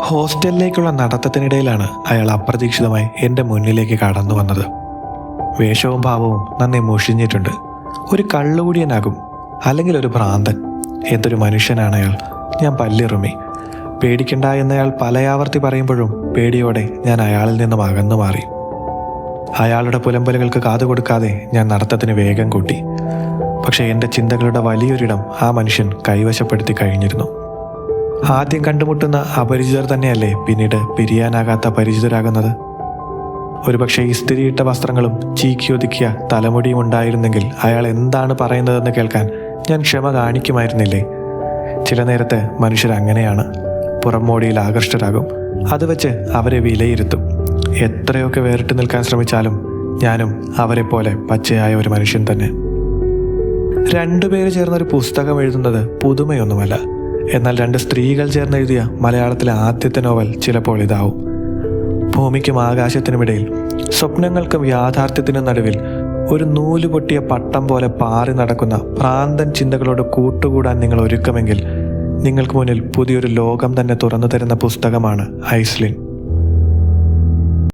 ഹോസ്റ്റലിലേക്കുള്ള നടത്തത്തിനിടയിലാണ് അയാൾ അപ്രതീക്ഷിതമായി എൻ്റെ മുന്നിലേക്ക് കടന്നു വന്നത്. വേഷവും ഭാവവും നന്നെ മുഷിഞ്ഞിട്ടുണ്ട്. ഒരു കള്ളുകുടിയനാകും, അല്ലെങ്കിൽ ഒരു ഭ്രാന്തൻ. എന്തൊരു മനുഷ്യനാണ് അയാൾ. ഞാൻ പല്ലിറുമി. പേടിക്കണ്ട എന്നയാൾ പലയാവർത്തി പറയുമ്പോഴും പേടിയോടെ ഞാൻ അയാളിൽ നിന്നും അകന്നു മാറി. അയാളുടെ പുലമ്പലുകൾക്ക് കാതുകൊടുക്കാതെ ഞാൻ നടത്തത്തിന് വേഗം കൂട്ടി. പക്ഷേ എൻ്റെ ചിന്തകളുടെ വലിയൊരിടം ആ മനുഷ്യൻ കൈവശപ്പെടുത്തി കഴിഞ്ഞിരുന്നു. ആദ്യം കണ്ടുമുട്ടുന്ന അപരിചിതർ തന്നെയല്ലേ പിന്നീട് പിരിയാനാകാത്ത പരിചിതരാകുന്നത്. ഒരുപക്ഷെ ഇസ്തിരിയിട്ട വസ്ത്രങ്ങളും ചീക്കിയൊതുക്കിയ തലമുടിയും ഉണ്ടായിരുന്നെങ്കിൽ അയാൾ എന്താണ് പറയുന്നതെന്ന് കേൾക്കാൻ ഞാൻ ക്ഷമ കാണിക്കുമായിരുന്നില്ലേ. ചില നേരത്തെ മനുഷ്യരങ്ങനെയാണ്. പുറംമോടിയിൽ ആകർഷ്ടരാകും. അത് വെച്ച് അവരെ വിലയിരുത്തും. എത്രയൊക്കെ വേറിട്ട് നിൽക്കാൻ ശ്രമിച്ചാലും ഞാനും അവരെ പോലെ പച്ചയായ ഒരു മനുഷ്യൻ തന്നെ. രണ്ടുപേര് ചേർന്നൊരു പുസ്തകം എഴുതുന്നത് പുതുമയൊന്നുമല്ല. എന്നാൽ രണ്ട് സ്ത്രീകൾ ചേർന്ന് എഴുതിയ മലയാളത്തിലെ ആദ്യത്തെ നോവൽ ചിലപ്പോൾ ഇതാവും. ഭൂമിക്കും ആകാശത്തിനുമിടയിൽ, സ്വപ്നങ്ങൾക്കും യാഥാർത്ഥ്യത്തിനും നടുവിൽ ഒരു നൂല് പൊട്ടിയ പട്ടം പോലെ പാറി നടക്കുന്ന ഭ്രാന്തൻ ചിന്തകളോട് കൂട്ടുകൂടാൻ നിങ്ങൾ ഒരുക്കമെങ്കിൽ നിങ്ങൾക്ക് മുന്നിൽ പുതിയൊരു ലോകം തന്നെ തുറന്നു തരുന്ന പുസ്തകമാണ് ഐസ്ലിൻ.